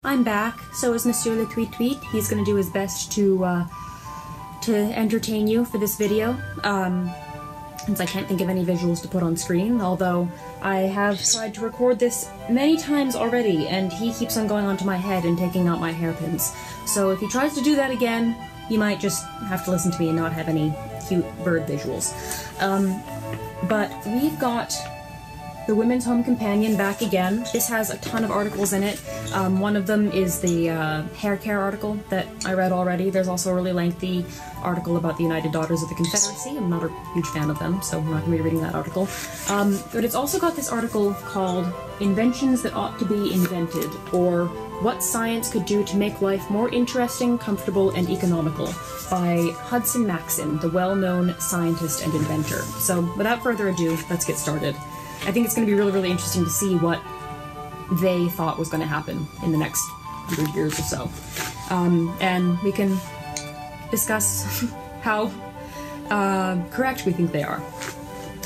I'm back. So is Monsieur Le Tweet Tweet. He's going to do his best to entertain you for this video. Since I can't think of any visuals to put on screen, although I have tried to record this many times already, and he keeps on going onto my head and taking out my hairpins. So if he tries to do that again, you might just have to listen to me and not have any cute bird visuals. But we've got the Women's Home Companion back again. This has a ton of articles in it. One of them is the hair care article that I read already. There's also a really lengthy article about the United Daughters of the Confederacy. I'm not a huge fan of them, so I'm not going to be reading that article. But it's also got this article called Inventions That Ought to Be Invented, or What Science Could Do to Make Life More Interesting, Comfortable, and Economical, by Hudson Maxim, the well-known scientist and inventor. So without further ado, let's get started. I think it's going to be really, really interesting to see what they thought was going to happen in the next 100 years or so. And we can discuss how correct we think they are.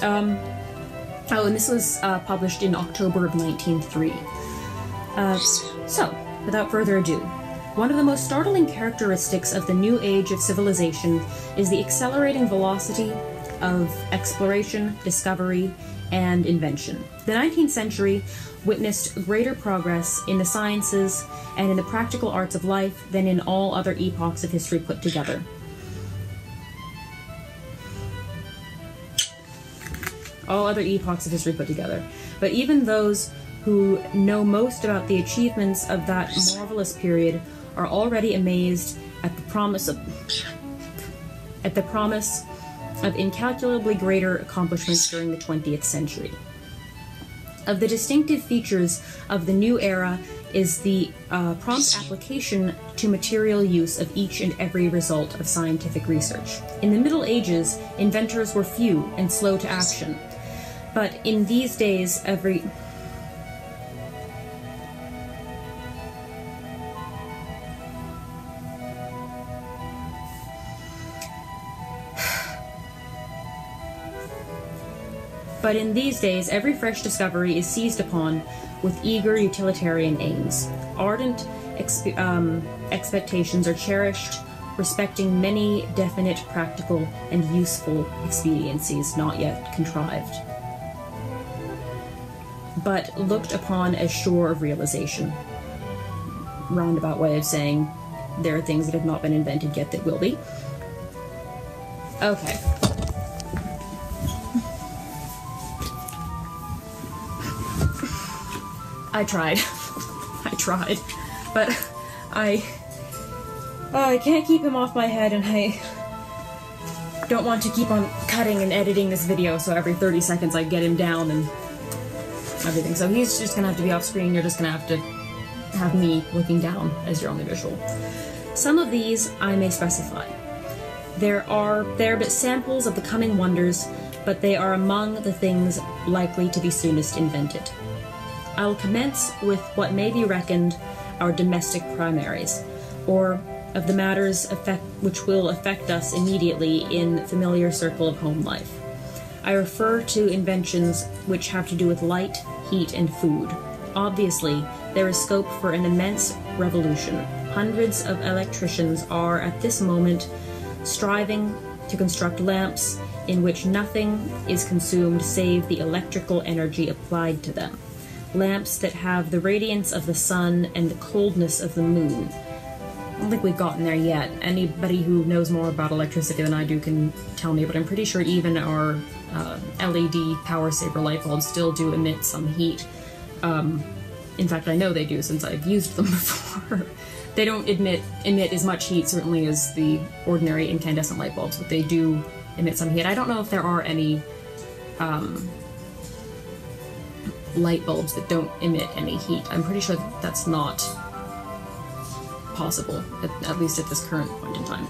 Oh, and this was published in October of 1903. So, without further ado, one of the most startling characteristics of the new age of civilization is the accelerating velocity of exploration, discovery, and invention. The 19th century witnessed greater progress in the sciences and in the practical arts of life than in all other epochs of history put together. But even those who know most about the achievements of that marvelous period are already amazed at the promise of incalculably greater accomplishments during the 20th century. Of the distinctive features of the new era is the prompt application to material use of each and every result of scientific research. In the Middle Ages, inventors were few and slow to action, but in these days every fresh discovery is seized upon with eager utilitarian aims. Ardent expectations are cherished, respecting many definite, practical, and useful expediencies not yet contrived, but looked upon as sure of realization. Roundabout way of saying there are things that have not been invented yet that will be. Okay. I tried, but I can't keep him off my head, and I don't want to keep on cutting and editing this video, so every 30 seconds I get him down and everything. So he's just gonna have to be off screen. You're just gonna have to have me looking down as your only visual. Some of these I may specify. They are but samples of the coming wonders, but they are among the things likely to be soonest invented. I will commence with what may be reckoned our domestic primaries, or of the matters which will affect us immediately in the familiar circle of home life. I refer to inventions which have to do with light, heat, and food. Obviously, there is scope for an immense revolution. Hundreds of electricians are at this moment striving to construct lamps in which nothing is consumed save the electrical energy applied to them. Lamps that have the radiance of the sun and the coldness of the moon. I don't think we've gotten there yet. Anybody who knows more about electricity than I do can tell me, but I'm pretty sure even our LED power saver light bulbs still do emit some heat. In fact, I know they do since I've used them before. They don't emit as much heat, certainly, as the ordinary incandescent light bulbs, but they do emit some heat. I don't know if there are any light bulbs that don't emit any heat. I'm pretty sure that's not possible, at least at this current point in time.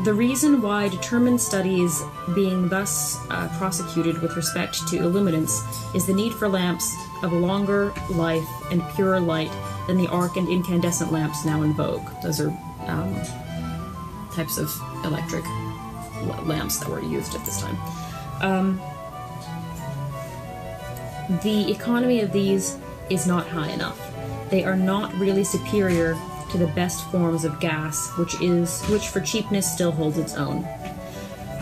The reason why determined studies being thus prosecuted with respect to illuminance is the need for lamps of a longer life and purer light than the arc and incandescent lamps now in vogue. Those are types of electric lamps that were used at this time. The economy of these is not high enough. they are not really superior to the best forms of gas, which for cheapness still holds its own.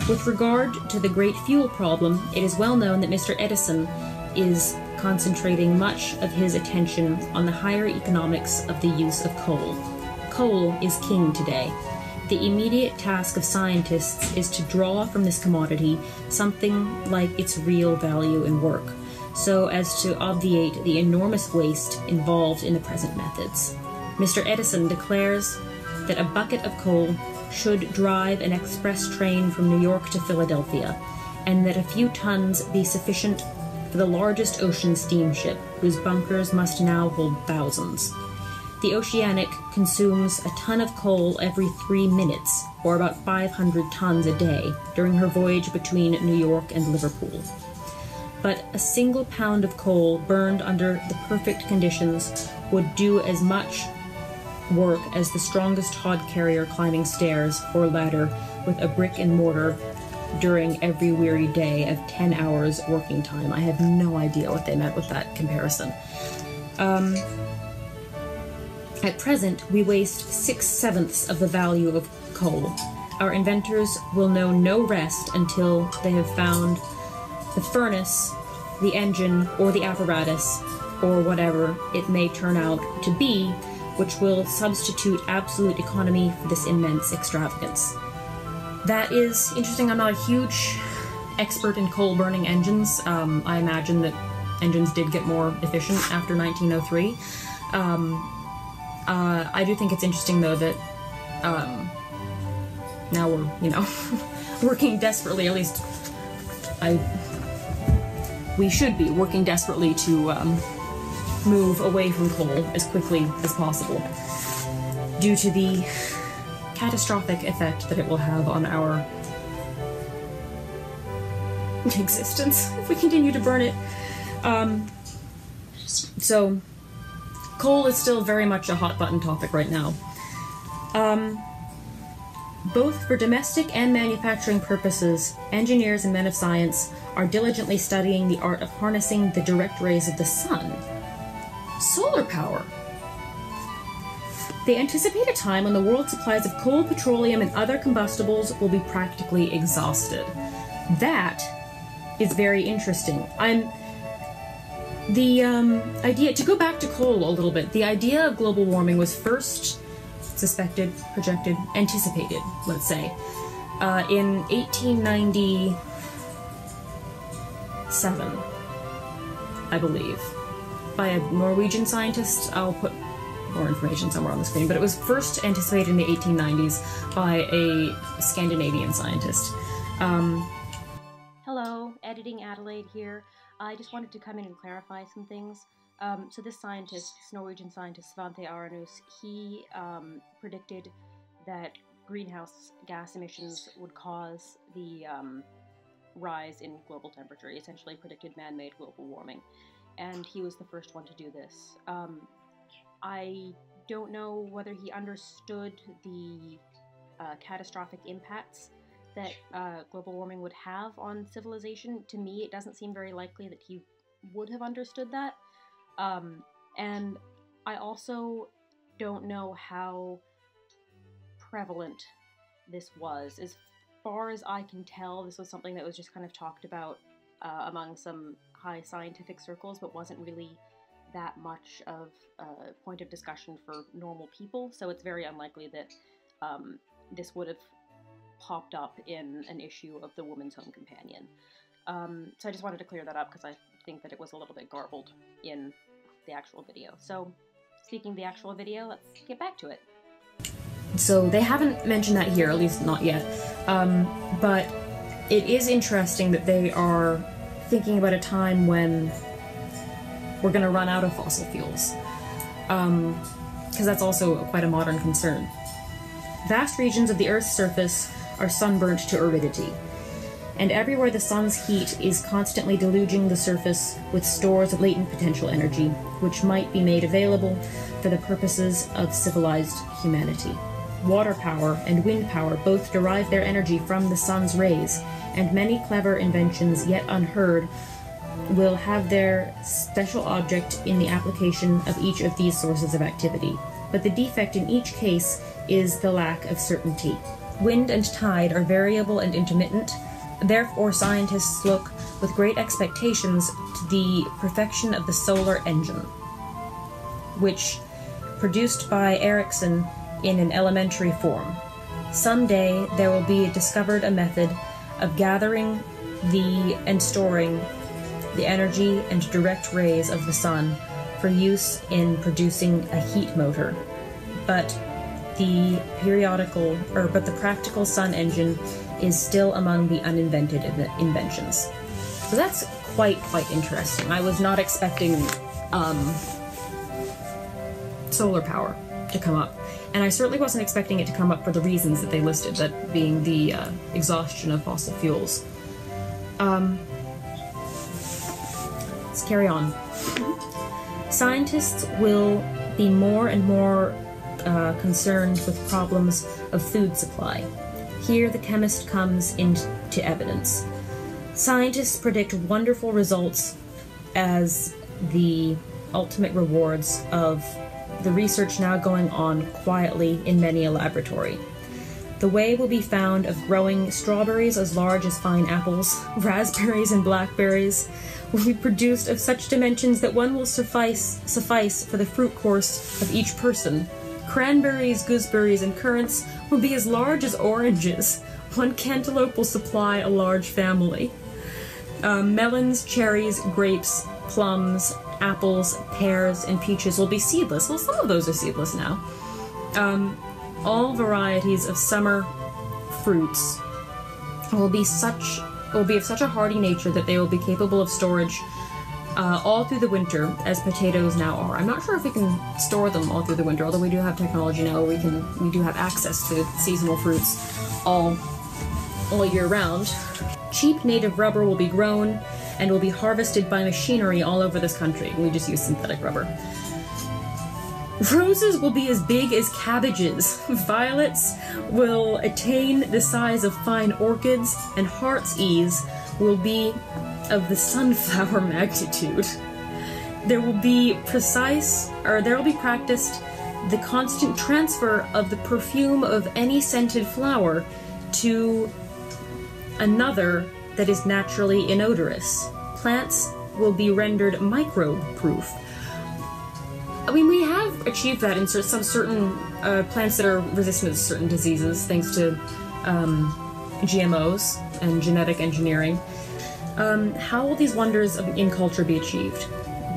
With regard to the great fuel problem, it is well known that Mr. Edison is concentrating much of his attention on the higher economics of the use of coal. Coal is king today. The immediate task of scientists is to draw from this commodity something like its real value in work, so as to obviate the enormous waste involved in the present methods. Mr. Edison declares that a bucket of coal should drive an express train from New York to Philadelphia, and that a few tons be sufficient for the largest ocean steamship, whose bunkers must now hold thousands. The Oceanic consumes a ton of coal every 3 minutes, or about 500 tons a day, during her voyage between New York and Liverpool. But a single pound of coal burned under the perfect conditions would do as much work as the strongest hod carrier climbing stairs or ladder with a brick and mortar during every weary day of 10 hours working time. I have no idea what they meant with that comparison. At present, we waste 6/7 of the value of coal. Our inventors will know no rest until they have found the furnace, the engine, or the apparatus, or whatever it may turn out to be, which will substitute absolute economy for this immense extravagance. That is interesting. I'm not a huge expert in coal-burning engines. I imagine that engines did get more efficient after 1903. I do think it's interesting, though, that now we're, working desperately, at least we should be working desperately to move away from coal as quickly as possible, due to the catastrophic effect that it will have on our existence if we continue to burn it. So, coal is still very much a hot-button topic right now. Both for domestic and manufacturing purposes, engineers and men of science are diligently studying the art of harnessing the direct rays of the sun. Solar power! They anticipate a time when the world's supplies of coal, petroleum, and other combustibles will be practically exhausted. That is very interesting. The idea, to go back to coal a little bit, the idea of global warming was first suspected, projected, anticipated, let's say, in 1897, I believe, by a Norwegian scientist. I'll put more information somewhere on the screen, but it was first anticipated in the 1890s by a Scandinavian scientist. Hello, Editing Adelaide here. I just wanted to come in and clarify some things. So this scientist, this Norwegian scientist, Svante Arenus, he predicted that greenhouse gas emissions would cause the rise in global temperature. He essentially predicted man-made global warming, and he was the first one to do this. I don't know whether he understood the catastrophic impacts that global warming would have on civilization. To me, it doesn't seem very likely that he would have understood that. And I also don't know how prevalent this was. As far as I can tell, this was something that was just kind of talked about among some high scientific circles, but wasn't really that much of a point of discussion for normal people, so it's very unlikely that this would have popped up in an issue of the Woman's Home Companion. So I just wanted to clear that up because I think that it was a little bit garbled in the actual video. So, speaking of the actual video, let's get back to it. So they haven't mentioned that here, at least not yet, but it is interesting that they are thinking about a time when we're going to run out of fossil fuels, because that's also quite a modern concern. Vast regions of the Earth's surface are sunburnt to aridity, and everywhere the sun's heat is constantly deluging the surface with stores of latent potential energy, which might be made available for the purposes of civilized humanity. Water power and wind power both derive their energy from the sun's rays, and many clever inventions yet unheard will have their special object in the application of each of these sources of activity, but the defect in each case is the lack of certainty. Wind and tide are variable and intermittent, therefore scientists look with great expectations to the perfection of the solar engine, which produced by Ericsson in an elementary form. Someday there will be discovered a method of gathering and storing the energy and direct rays of the sun for use in producing a heat motor. But the practical sun engine is still among the uninvented inventions. So that's quite interesting. I was not expecting solar power to come up. And I certainly wasn't expecting it to come up for the reasons that they listed, that being the exhaustion of fossil fuels. Let's carry on. Scientists will be more and more concerned with problems of food supply. Here the chemist comes into evidence. Scientists predict wonderful results as the ultimate rewards of the research now going on quietly in many a laboratory. The way will be found of growing strawberries as large as fine apples, raspberries and blackberries will be produced of such dimensions that one will suffice for the fruit course of each person. Cranberries, gooseberries, and currants will be as large as oranges. One cantaloupe will supply a large family. Melons, cherries, grapes, plums, apples, pears, and peaches will be seedless. Well, some of those are seedless now. All varieties of summer fruits will be of such a hardy nature that they will be capable of storage all through the winter, as potatoes now are. I'm not sure if we can store them all through the winter, although we do have technology now where we do have access to seasonal fruits all year round. Cheap native rubber will be grown and will be harvested by machinery all over this country. We just use synthetic rubber. Roses will be as big as cabbages. Violets will attain the size of fine orchids, and heart's ease will be of the sunflower magnitude. There will be practiced the constant transfer of the perfume of any scented flower to another that is naturally inodorous. Plants will be rendered microbe-proof. I mean, we have achieved that in some certain plants that are resistant to certain diseases, thanks to GMOs and genetic engineering. How will these wonders in culture be achieved?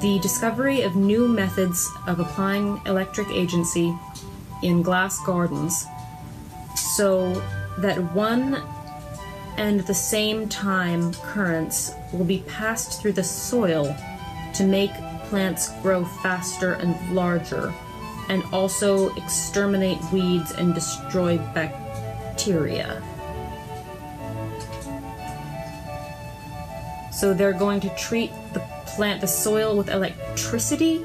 The discovery of new methods of applying electric agency in glass gardens so that one and the same time currents will be passed through the soil to make plants grow faster and larger, and also exterminate weeds and destroy bacteria. So they're going to treat the soil with electricity,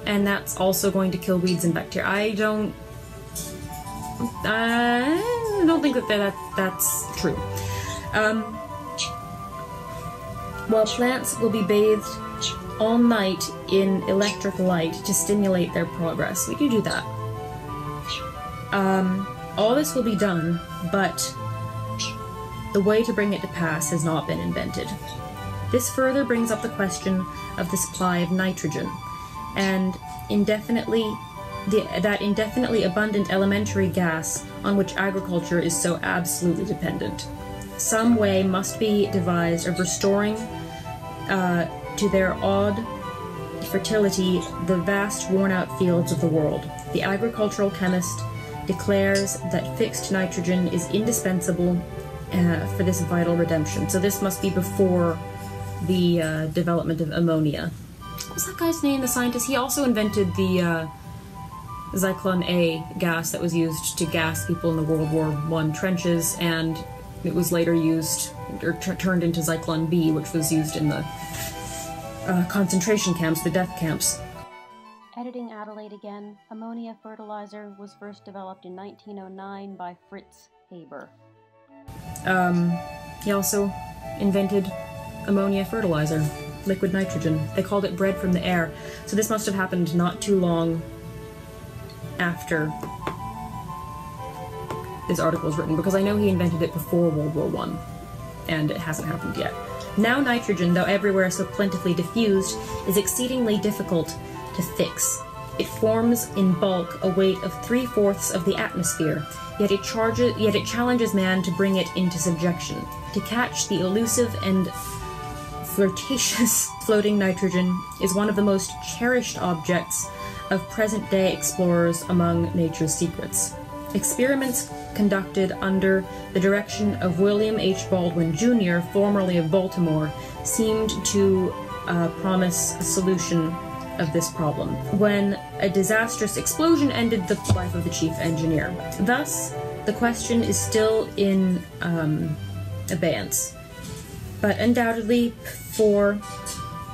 and that's also going to kill weeds and bacteria. I don't think that's true. Well, plants will be bathed all night in electric light to stimulate their progress. We do that. All this will be done, but the way to bring it to pass has not been invented. This further brings up the question of the supply of nitrogen, and that indefinitely abundant elementary gas on which agriculture is so absolutely dependent. Some way must be devised of restoring to their odd fertility the vast worn-out fields of the world. The agricultural chemist declares that fixed nitrogen is indispensable for this vital redemption. So this must be before the development of ammonia. What was that guy's name, the scientist? He also invented the Zyklon A gas that was used to gas people in the World War I trenches, and it was later used, or turned into Zyklon B, which was used in the concentration camps, the death camps. Editing Adelaide again. Ammonia fertilizer was first developed in 1909 by Fritz Haber. He also invented ammonia fertilizer, liquid nitrogen. They called it bread from the air. So this must have happened not too long after this article was written, because I know he invented it before World War I, and it hasn't happened yet. Now nitrogen, though everywhere so plentifully diffused, is exceedingly difficult to fix. It forms in bulk a weight of 3/4 of the atmosphere, yet it challenges man to bring it into subjection. To catch the elusive and flirtatious floating nitrogen is one of the most cherished objects of present-day explorers among nature's secrets. Experiments conducted under the direction of William H. Baldwin, Jr., formerly of Baltimore, seemed to promise a solution of this problem, when a disastrous explosion ended the life of the chief engineer. Thus, the question is still in abeyance. But undoubtedly, for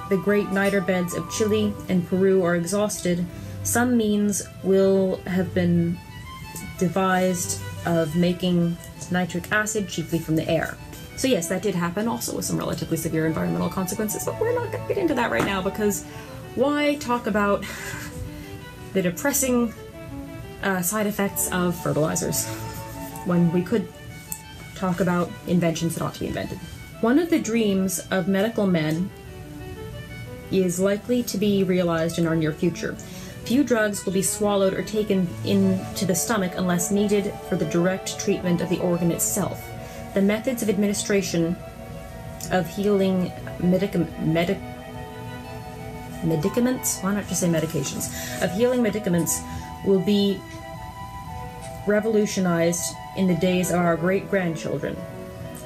the great niter beds of Chile and Peru are exhausted, some means will have been devised of making nitric acid chiefly from the air. So yes, that did happen, also with some relatively severe environmental consequences, but we're not going to get into that right now, because why talk about the depressing side effects of fertilizers when we could talk about inventions that ought to be invented? One of the dreams of medical men is likely to be realized in our near future. Few drugs will be swallowed or taken into the stomach unless needed for the direct treatment of the organ itself. The methods of administration of healing medicaments, why not just say medications, of healing medicaments will be revolutionized in the days of our great-grandchildren.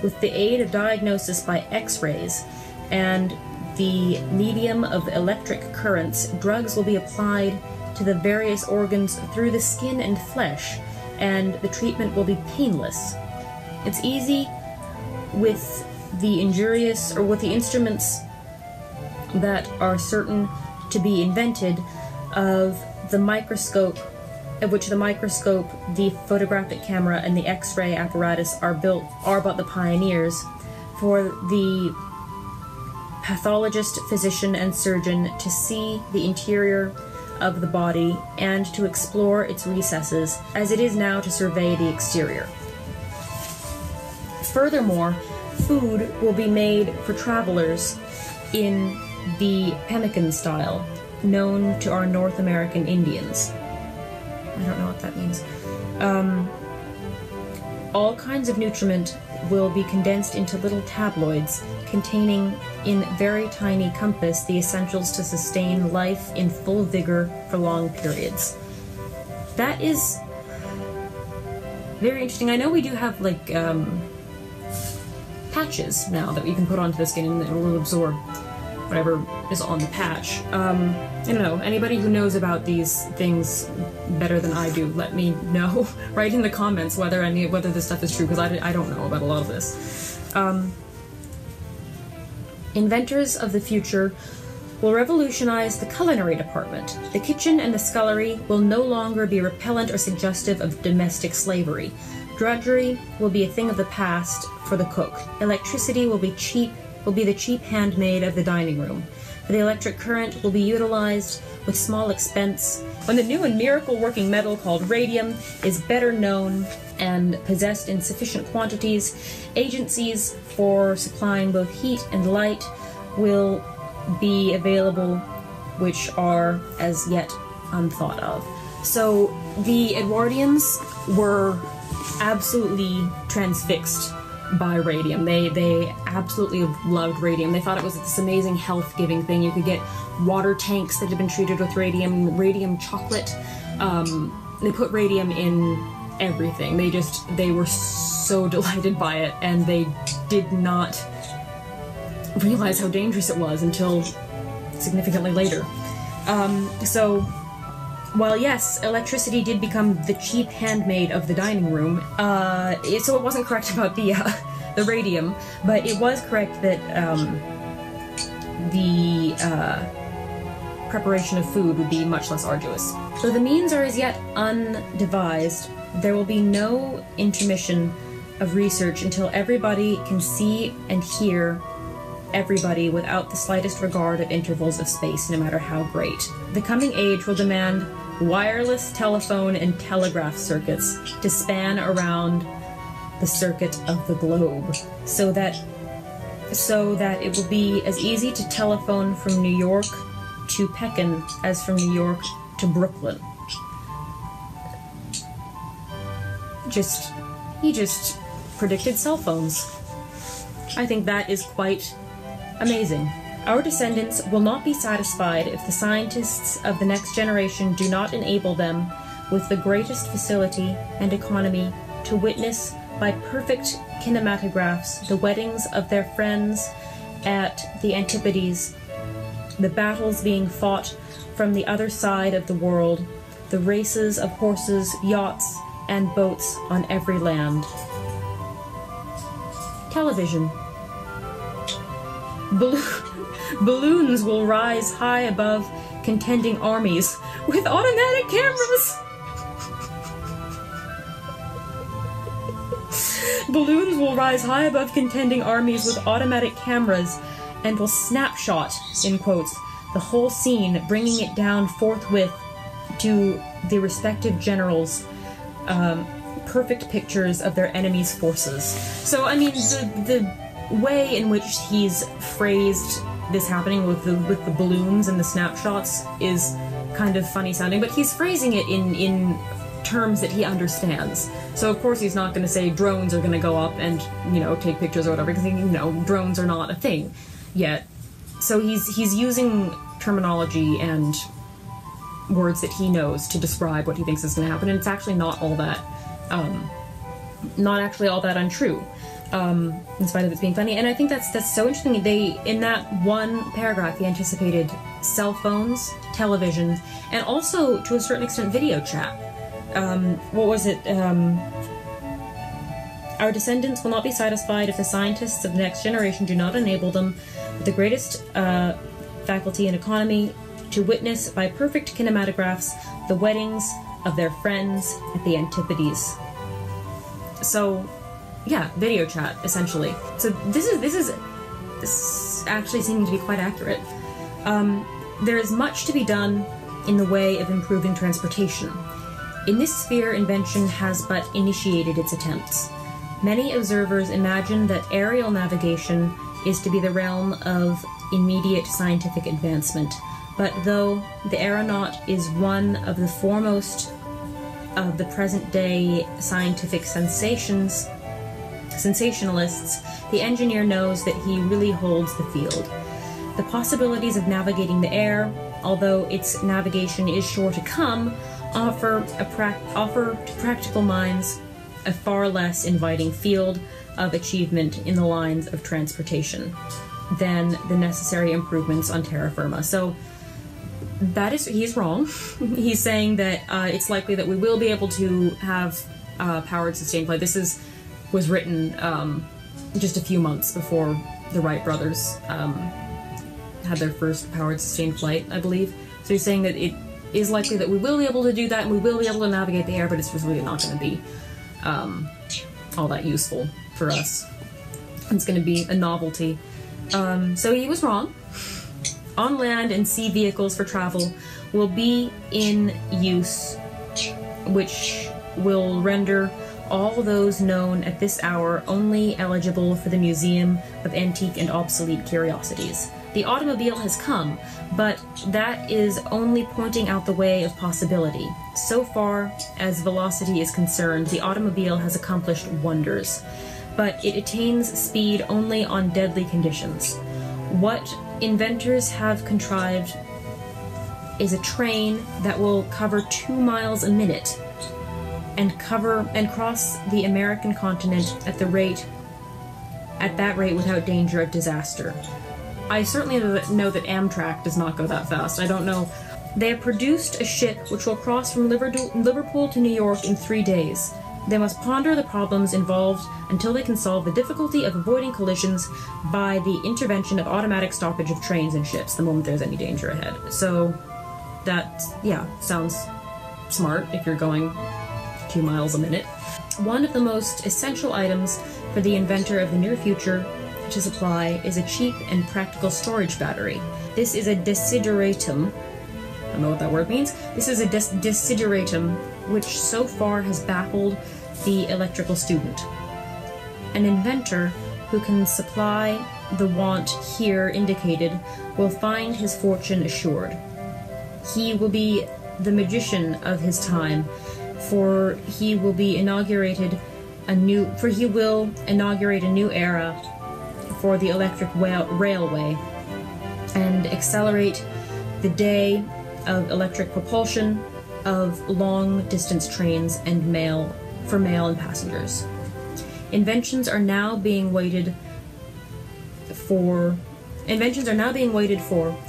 With the aid of diagnosis by X-rays and the medium of electric currents, drugs will be applied to the various organs through the skin and flesh, and the treatment will be painless. It's easy with the instruments that are certain to be invented, of which the microscope, the photographic camera, and the X-ray apparatus are but the pioneers. For the pathologist, physician, and surgeon to see the interior of the body and to explore its recesses, as it is now to survey the exterior. Furthermore, food will be made for travelers in the pemmican style, known to our North American Indians. I don't know what that means. All kinds of nutriment will be condensed into little tabloids containing in very tiny compass the essentials to sustain life in full vigor for long periods. That is very interesting. I know we do have, like, patches now that you can put onto the skin and it will absorb whatever is on the patch. I don't know, anybody who knows about these things better than I do, let me know. Write in the comments whether this stuff is true, because I don't know about a lot of this. Inventors of the future will revolutionize the culinary department. The kitchen and the scullery will no longer be repellent or suggestive of domestic slavery. Drudgery will be a thing of the past for the cook. Electricity will be the cheap handmaid of the dining room. For the electric current will be utilized with small expense. When the new and miracle-working metal called radium is better known and possessed in sufficient quantities, agencies for supplying both heat and light will be available, which are as yet unthought of. So the Edwardians were absolutely transfixed by radium. They absolutely loved radium. They thought it was this amazing health-giving thing. You could get water tanks that had been treated with radium chocolate. They put radium in everything. They were so delighted by it, and they did not realize how dangerous it was until significantly later. So while yes, electricity did become the cheap handmaid of the dining room, so it wasn't correct about the radium, but it was correct that the preparation of food would be much less arduous. Though the means are as yet undevised, there will be no intermission of research until everybody can see and hear everybody without the slightest regard of intervals of space, no matter how great. The coming age will demand wireless telephone and telegraph circuits to span around the circuit of the globe, so that it will be as easy to telephone from New York to Pekin as from New York to Brooklyn. He just predicted cell phones. I think that is quite amazing. Our descendants will not be satisfied if the scientists of the next generation do not enable them with the greatest facility and economy to witness by perfect kinematographs the weddings of their friends at the Antipodes, the battles being fought from the other side of the world, the races of horses, yachts, and boats on every land. Television. Balloons will rise high above contending armies with automatic cameras. Balloons will rise high above contending armies with automatic cameras and will snapshot, in quotes, the whole scene, bringing it down forthwith to the respective generals, perfect pictures of their enemy's forces. So, I mean, the way in which he's phrased this happening with the balloons and the snapshots is kind of funny sounding, but he's phrasing it in terms that he understands. So of course he's not going to say drones are going to go up and, you know, take pictures or whatever, because, you know, drones are not a thing yet. So he's using terminology and words that he knows to describe what he thinks is going to happen, and it's actually not all that, not actually all that untrue, in spite of it being funny. And I think that's so interesting. In that one paragraph, he anticipated cell phones, television, and also, to a certain extent, video chat. What was it? Our descendants will not be satisfied if the scientists of the next generation do not enable them with the greatest faculty and economy to witness by perfect kinematographs the weddings of their friends at the Antipodes. So, yeah, video chat, essentially. So this is actually seeming to be quite accurate. There is much to be done in the way of improving transportation. In this sphere, invention has but initiated its attempts. Many observers imagine that aerial navigation is to be the realm of immediate scientific advancement, but though the aeronaut is one of the foremost of the present-day scientific sensationalists, the engineer knows that he really holds the field. The possibilities of navigating the air, although its navigation is sure to come, offer to practical minds a far less inviting field of achievement in the lines of transportation than the necessary improvements on terra firma. So he's wrong. He's saying that it's likely that we will be able to have powered sustained flight. This was written just a few months before the Wright brothers had their first powered sustained flight, I believe. So he's saying that it is likely that we will be able to do that, and we will be able to navigate the air, but it's really not going to be all that useful for us. It's going to be a novelty. So he was wrong. On land and sea vehicles for travel will be in use, which will render all those known at this hour only eligible for the Museum of Antique and Obsolete Curiosities. The automobile has come, but that is only pointing out the way of possibility. So far as velocity is concerned, the automobile has accomplished wonders, but it attains speed only on deadly conditions. What inventors have contrived is a train that will cover 2 miles a minute and cross the American continent at that rate without danger of disaster. I certainly know that Amtrak does not go that fast. I don't know. They have produced a ship which will cross from Liverpool to New York in 3 days. They must ponder the problems involved until they can solve the difficulty of avoiding collisions by the intervention of automatic stoppage of trains and ships the moment there's any danger ahead. So that, yeah, sounds smart if you're going 2 miles a minute. One of the most essential items for the inventor of the near future to supply is a cheap and practical storage battery. This is a desideratum. I don't know what that word means. This is a desideratum which so far has baffled the electrical student. An inventor who can supply the want here indicated will find his fortune assured. He will be the magician of his time, for he will inaugurate a new era for the electric railway and accelerate the day of electric propulsion of long-distance trains and mail and passengers. Inventions are now being waited for,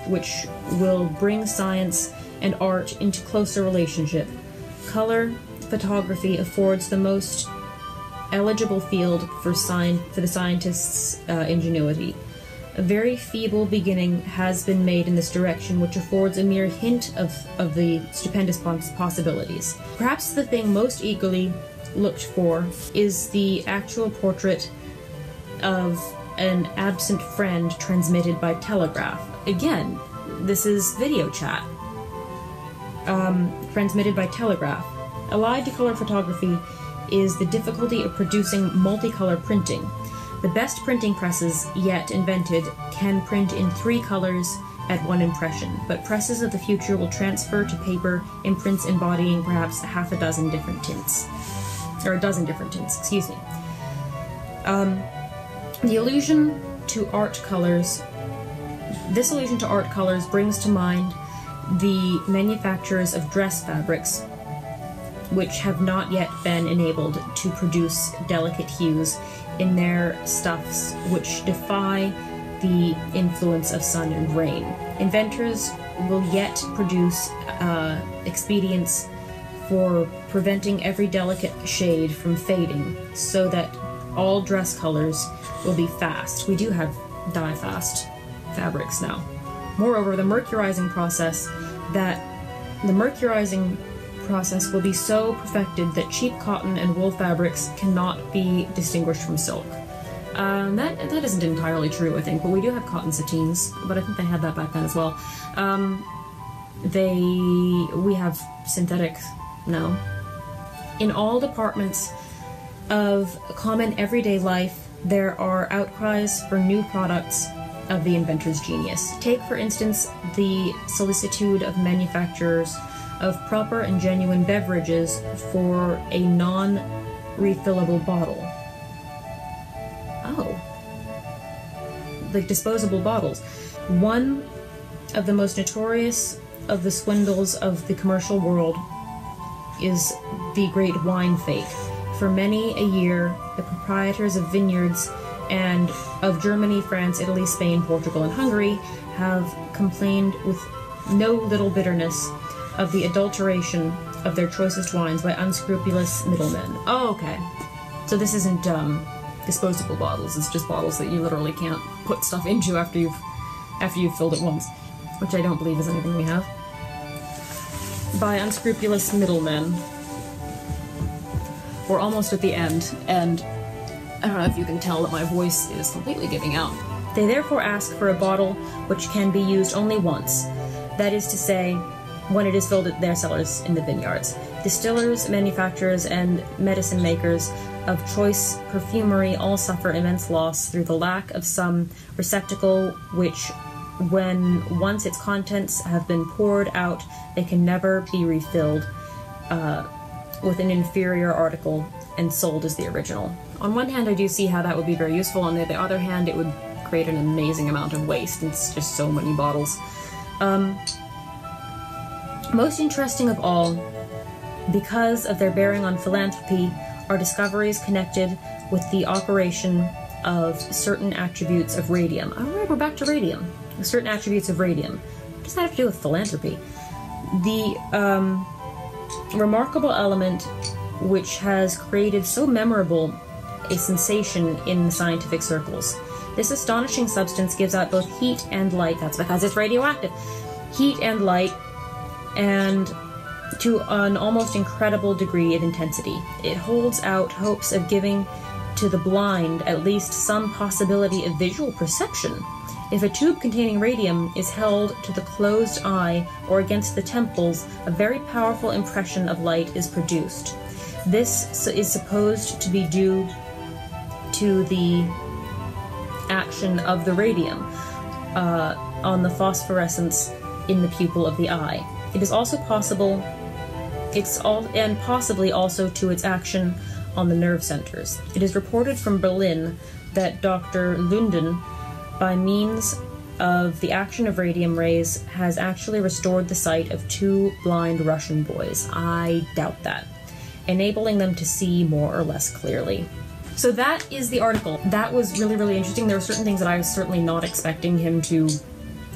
which will bring science and art into closer relationship. Color photography affords the most eligible field for the scientist's ingenuity. A very feeble beginning has been made in this direction, which affords a mere hint of the stupendous possibilities. Perhaps the thing most eagerly looked for is the actual portrait of an absent friend transmitted by telegraph. Again, this is video chat. Transmitted by telegraph. Allied to color photography is the difficulty of producing multicolor printing. The best printing presses yet invented can print in 3 colors at one impression, but presses of the future will transfer to paper imprints embodying perhaps a dozen different tints, excuse me. This allusion to art colors brings to mind the manufacturers of dress fabrics, which have not yet been enabled to produce delicate hues in their stuffs which defy the influence of sun and rain. Inventors will yet produce expedients for preventing every delicate shade from fading, so that all dress colors will be fast. We do have dye-fast fabrics now. Moreover, the mercurizing process will be so perfected that cheap cotton and wool fabrics cannot be distinguished from silk. That isn't entirely true, I think, but we do have cotton sateens, but I think they had that back then as well. We have synthetic now. In all departments of common everyday life, there are outcries for new products of the inventor's genius. Take, for instance, the solicitude of manufacturers of proper and genuine beverages for a non-refillable bottle. Oh. Like disposable bottles. One of the most notorious of the swindles of the commercial world is the great wine fake. For many a year, the proprietors of vineyards and of Germany, France, Italy, Spain, Portugal, and Hungary have complained with no little bitterness of the adulteration of their choicest wines by unscrupulous middlemen. Oh, okay. So this isn't disposable bottles, it's just bottles that you literally can't put stuff into after you've filled it once, which I don't believe is anything we have. By unscrupulous middlemen. We're almost at the end, and I don't know if you can tell that my voice is completely giving out. They therefore ask for a bottle which can be used only once, that is to say, when it is filled at their cellars in the vineyards. Distillers, manufacturers, and medicine makers of choice perfumery all suffer immense loss through the lack of some receptacle which, when once its contents have been poured out, they can never be refilled with an inferior article and sold as the original. On one hand, I do see how that would be very useful. On the other hand, it would create an amazing amount of waste. It's just so many bottles. Most interesting of all, because of their bearing on philanthropy, are discoveries connected with the operation of certain attributes of radium. Oh, right, we're back to radium. Certain attributes of radium. What does that have to do with philanthropy? The remarkable element which has created so memorable a sensation in scientific circles. This astonishing substance gives out both heat and light. That's because it's radioactive. Heat and light, and to an almost incredible degree of intensity. It holds out hopes of giving to the blind at least some possibility of visual perception. If a tube containing radium is held to the closed eye or against the temples, a very powerful impression of light is produced. This is supposed to be due to the action of the radium on the phosphorescence in the pupil of the eye. It is also possible, and possibly also to its action on the nerve centers. It is reported from Berlin that Dr. Lunden, by means of the action of radium rays, has actually restored the sight of 2 blind Russian boys. I doubt that. Enabling them to see more or less clearly. So that is the article. That was really, really interesting. There were certain things that I was certainly not expecting him to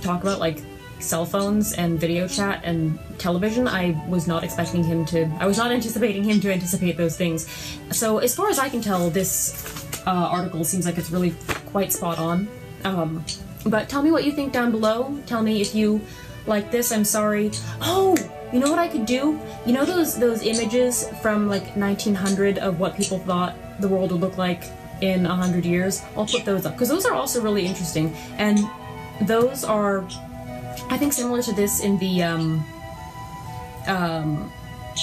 talk about, like cell phones and video chat and television. I was not anticipating him to anticipate those things. So as far as I can tell, this article seems like it's really quite spot on. But tell me what you think down below. Tell me if you like this. I'm sorry. Oh, you know what I could do? You know those images from like 1900 of what people thought the world would look like in 100 years? I'll put those up, because those are also really interesting. And those are, I think, similar to this in the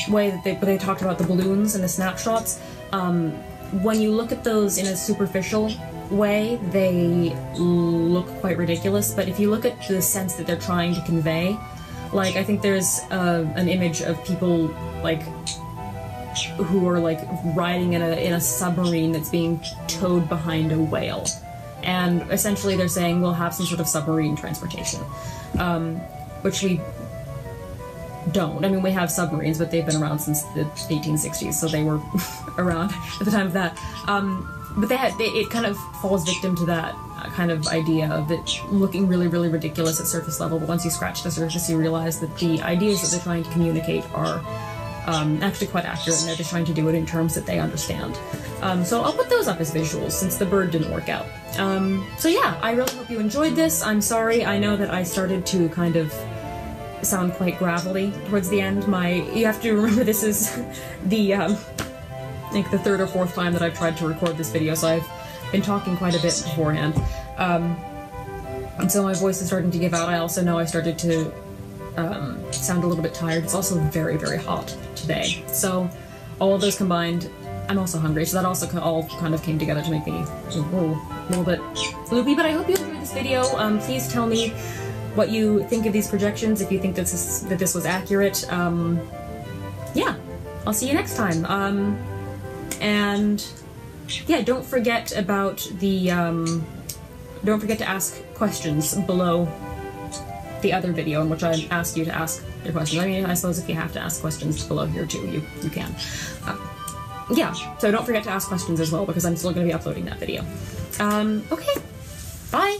way that they talked about the balloons and the snapshots. When you look at those in a superficial way, they look quite ridiculous, but if you look at the sense that they're trying to convey, like, I think there's an image of people, like, who are, like, riding in a submarine that's being towed behind a whale. And essentially they're saying we'll have some sort of submarine transportation. Which we don't. I mean, we have submarines, but they've been around since the 1860s, so they were around at the time of that. But it kind of falls victim to that kind of idea of it looking really, really ridiculous at surface level, but once you scratch the surface, you realize that the ideas that they're trying to communicate are actually quite accurate, and they're just trying to do it in terms that they understand. So I'll put those up as visuals, since the bird didn't work out. So yeah, I really hope you enjoyed this. I'm sorry, I know that I started to kind of sound quite gravelly towards the end. You have to remember this is the, like the 3rd or 4th time that I've tried to record this video, so I've been talking quite a bit beforehand. And so my voice is starting to give out. I also know I started to sound a little bit tired. It's also very, very hot today. So all of those combined, I'm also hungry, so that also all kind of came together to make me a little bit loopy. But I hope you enjoyed this video. Please tell me what you think of these projections, if you think that this was accurate. Yeah, I'll see you next time. And yeah, don't forget about the, don't forget to ask questions below the other video in which I asked you to ask your questions. I mean, I suppose if you have to ask questions below here too, you can. Yeah, so don't forget to ask questions as well, because I'm still going to be uploading that video. Okay, bye!